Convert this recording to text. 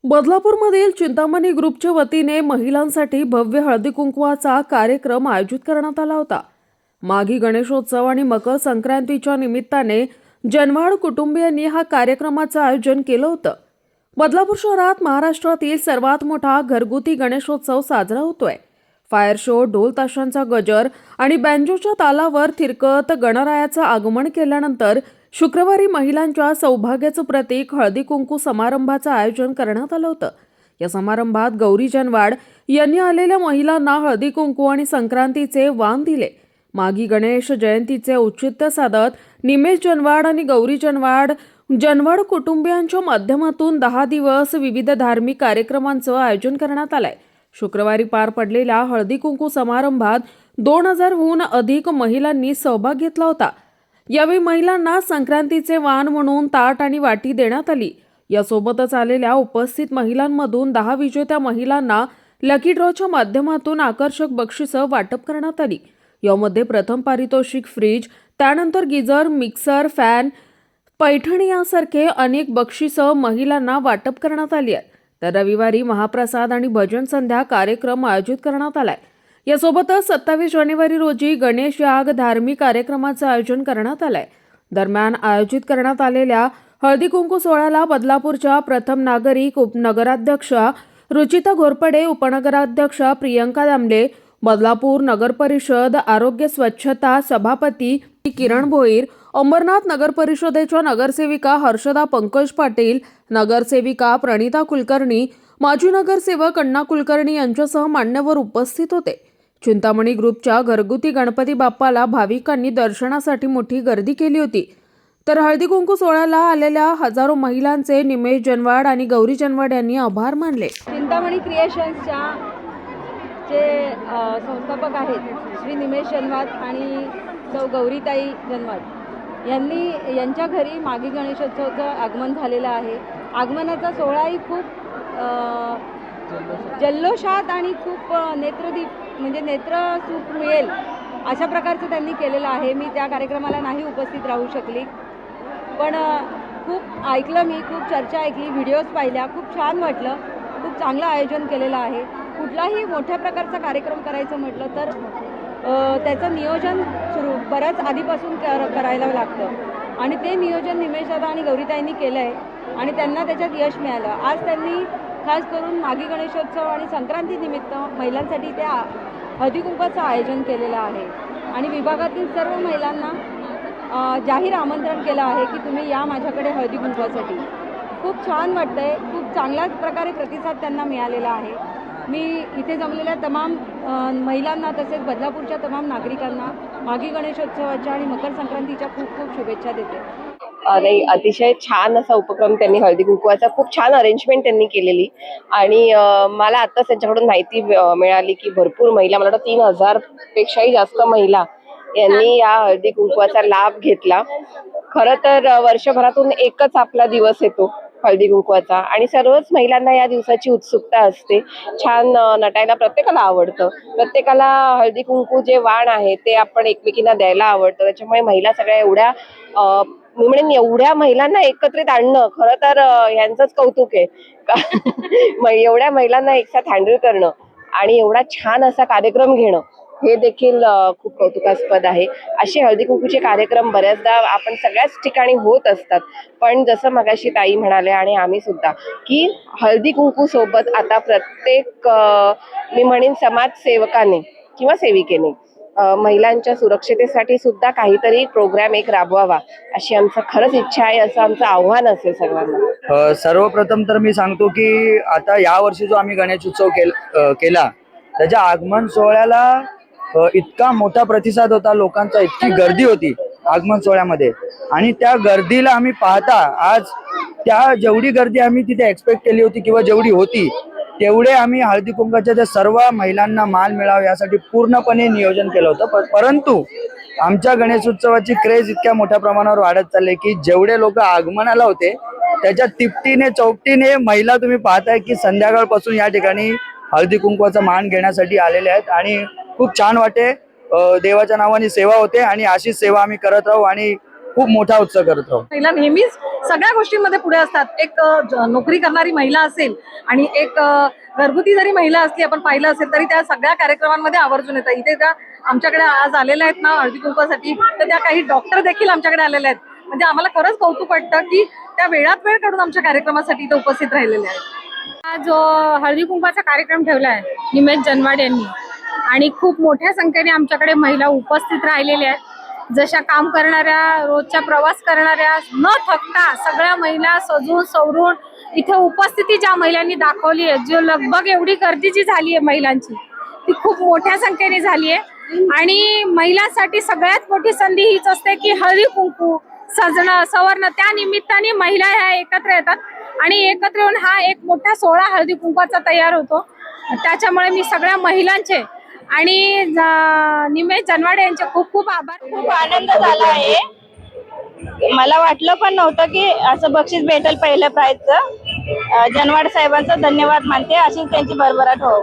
बदलापूरमधील चिंतामणी ग्रुपच्या वतीने महिलांसाठी भव्य हळदी कुंकवाचा कार्यक्रम आयोजित करण्यात आला होता। माघी गणेशोत्सव आणि मकर संक्रांतीच्या निमित्ताने जनवाड कुटुंबियांनी हा कार्यक्रमाचं आयोजन केलं होतं। बदलापूर शहरात महाराष्ट्रातील सर्वात मोठा घरगुती गणेशोत्सव साजरा होतोय। फायर शो, ढोल ताशांचा गजर आणि बँजोच्या तालावर थिरकत गणरायाचं आगमन केल्यानंतर शुक्रवारी महिलांच्या सौभाग्याचं प्रतीक हळदी कुंकू समारंभाचं आयोजन करण्यात आलं होतं। या समारंभात गौरी जनवाड यांनी आलेल्या महिलांना हळदी कुंकू आणि संक्रांतीचे वाण दिले। माघी गणेश जयंतीचे औचित्य साधत निमेश जनवाड आणि गौरी जनवाड कुटुंबियांच्या माध्यमातून 10 दिवस विविध धार्मिक कार्यक्रमांचं आयोजन करण्यात आलंय। शुक्रवारी पार पडलेल्या हळदी कुंकू समारंभात 2000हून अधिक महिलांनी सहभाग घेतला होता। यावेळी महिलांना संक्रांतीचे वाण म्हणून ताट आणि वाटी देण्यात आली। यासोबतच आलेल्या उपस्थित महिलांमधून 10 विजेत्या महिलांना लकी ड्रॉच्या माध्यमातून आकर्षक बक्षिसं वाटप करण्यात आली। यामध्ये प्रथम पारितोषिक फ्रीज, त्यानंतर गिझर, मिक्सर, फॅन, पैठणी यासारखे अनेक बक्षिसं महिलांना वाटप करण्यात आली आहेत। तर रविवारी महाप्रसाद आणि भजन संध्या कार्यक्रम आयोजित करण्यात आलाय। यासोबतच 27 जानेवारी रोजी गणेश याग धार्मिक कार्यक्रमाचं आयोजन करण्यात आलंय। दरम्यान आयोजित करण्यात आलेल्या हळदी कुंकू सोहळ्याला बदलापूरच्या प्रथम नागरिक उपनगराध्यक्षा रुचिता घोरपडे, उपनगराध्यक्षा प्रियंका दामले, बदलापूर नगर परिषद आरोग्य स्वच्छता सभापती किरण भोईर, अंबरनाथ नगर परिषदेच्या नगरसेविका हर्षदा पंकज पाटील, नगरसेविका प्रणिता कुलकर्णी, माजी नगरसेवक अण्णा कुलकर्णी यांच्यासह मान्यवर उपस्थित होते। चिंतामणी ग्रुपच्या घरगुती गणपती बाप्पाला भाविकांनी दर्शनासाठी मोठी गर्दी केली होती। तर हळदी कुंकू सोहळ्याला आलेल्या हजारो महिलांचे निमेश जनवाड आणि गौरी जनवाड यांनी आभार मानले। चिंतामणी क्रिएशन्सच्या जे संस्थापक आहेत श्री निमेश जनवाड आणि सौ गौरीताई जनवाड यांच्या घरी माघी गणेशोत्सवाचं आगमन झालेलं आहे। आगमनाचा सोहळाही खूप जल्लोषात आणि खूप नेत्रदीप म्हणजे नेत्रसुख मिळेल अशा प्रकारचं त्यांनी केलेलं आहे। मी त्या कार्यक्रमाला नाही उपस्थित राहू शकली, पण खूप ऐकलं, मी खूप चर्चा ऐकली, व्हिडिओज पाहिल्या, खूप छान वाटलं। खूप चांगलं आयोजन केलेलं आहे। कुठलाही मोठ्या प्रकारचा कार्यक्रम करायचं म्हटलं तर त्याचं नियोजन बऱ्याच आधीपासून करायला लागतं आणि ते नियोजन निमेशदादा आणि गौरीताईंनी केलं आहे आणि त्यांना त्याच्यात यश मिळालं। आज त्यांनी खास करून माघी गणेशोत्सव आणि संक्रांतीनिमित्त महिलांसाठी त्या हळदी कुंकवाचं आयोजन केलेलं आहे आणि विभागातील सर्व महिलांना जाहीर आमंत्रण केलं आहे की तुम्ही या माझ्याकडे हळदी कुंकवासाठी। खूप छान वाटतंय, खूप चांगल्या प्रकारे प्रतिसाद त्यांना मिळालेला आहे। मी इथे जमलेल्या तमाम महिलांना तसेच बदलापूरच्या तमाम नागरिकांना माघी गणेशोत्सवाच्या आणि मकर संक्रांतीच्या खूप खूप शुभेच्छा देते। नाही, अतिशय छान असा उपक्रम त्यांनी हळदी कुंकवाचा खूप छान अरेंजमेंट त्यांनी केलेली आणि मला आता त्यांच्याकडून माहिती मिळाली की भरपूर महिला, मला वाटतं 3000 पेक्षाही जास्त महिला यांनी या हळदी कुंकवाचा लाभ घेतला। खरं तर वर्षभरातून एकच आपला दिवस येतो हळदी कुंकवाचा आणि सर्वच महिलांना या दिवसाची उत्सुकता असते। छान नटायला प्रत्येकाला आवडतं, प्रत्येकाला हळदी कुंकू जे वाण आहे ते आपण एकमेकींना द्यायला आवडतं। त्याच्यामुळे महिला सगळ्या एवढ्या मी म्हणेन एवढ्या महिलांना एकत्रित आणणं खरं तर यांचंच कौतुक आहे। एवढ्या महिलांना एकसाथ हँडल करणं आणि एवढा छान असा कार्यक्रम घेणं हे देखील खूप कौतुकास्पद आहे। असे हळदी कुंकूचे कार्यक्रम बऱ्याचदा आपण सगळ्याच ठिकाणी होत असतात, पण जसं मगाशी ताई म्हणाले आणि आम्ही सुद्धा की हळदी कुंकू सोबत आता प्रत्येक मी म्हणेन समाजसेवकाने किंवा सेविकेने महिलांच्या सुरक्षितेसाठी सुद्धा काहीतरी प्रोग्राम एक राबवावा अशी आमचं खरंच इच्छा आहे, असं आमचं आव्हान असेल सर्वांना। सर्वप्रथम तर मी सांगतो की आता यावर्षी जो आम्ही गणेशोत्सव केला त्याच्या आगमन सोहळ्याला इतका मोठा प्रतिसाद होता लोकांचा, इतकी गर्दी होती आगमन सोहळ्यामध्ये आणि त्या गर्दीला आम्ही पाहता आज त्या जेवढी गर्दी आम्ही तिथे एक्सपेक्ट केली होती किंवा जेवढी होती तेवढे आम्ही हळदी कुंकाच्या त्या सर्व महिलांना मान मिळावा यासाठी पूर्णपणे नियोजन केलं होतं। परंतु आमच्या गणेशोत्सवाची क्रेज इतक्या मोठ्या प्रमाणावर वाढत चालली की जेवढे लोक आगमनाला होते त्याच्या तिपटीने चौपटीने महिला तुम्ही पाहताय की संध्याकाळपासून या ठिकाणी हळदी कुंकवाचा मान घेण्यासाठी आलेले आहेत आणि खूप छान वाटे। देवाच्या नावाने सेवा होते आणि अशीच सेवा आम्ही करत राहू आणि खूप मोठा उत्सव करत राहू. महिला नेहमीच सगळ्या गोष्टींमध्ये पुढे असतात. एक नोकरी करणारी महिला असेल आणि एक घरगुती जरी महिला असली आपण पाहिलं असेल तरी त्या सगळ्या कार्यक्रमांमध्ये आवर्जून येतात. इथे त्या आमच्याकडे आज आलेल्या आहेत ना हळदी कुंकवासाठी, तर त्या काही डॉक्टर देखील आमच्याकडे आलेल्या आहेत. म्हणजे आम्हाला खरंच कौतुक वाटतं की त्या वेळात वेळ काढून आमच्या कार्यक्रमासाठी इथे उपस्थित राहिलेल्या आहेत. हा जो हळदी कुंकवाचा कार्यक्रम ठेवला आहे निमेश जनवाड यांनी, आणि खूप मोठ्या संख्येने आमच्याकडे महिला उपस्थित राहिलेल्या आहेत. जशा काम करणाऱ्या, रोजच्या प्रवास करणाऱ्या, न थकता सगळ्या महिला सजून सवरून इथे उपस्थिती ज्या महिलांनी दाखवली आहे, जो लगभग एवढी गर्दी जी झाली आहे महिलांची ती खूप मोठ्या संख्येने झाली आहे. आणि महिलांसाठी सगळ्यात मोठी संधी हीच असते की हळदी कुंकू, सजणं सवरणं, त्या निमित्ताने महिला ह्या एकत्र येतात आणि एकत्र येऊन हा एक मोठा सोहळा हळदी कुंकवाचा तयार होतो. त्याच्यामुळे मी सगळ्या महिलांचे आणि निमेश जनवाडे यांचे खूप खूप आभार. खूप आनंद झाला आहे. मला वाटलं पण नव्हतं की असं बक्षीस भेटेल पहिल्या प्राइजचं. जनवाड साहेबांचा धन्यवाद मानते. अशीच त्यांची भरभराट हो.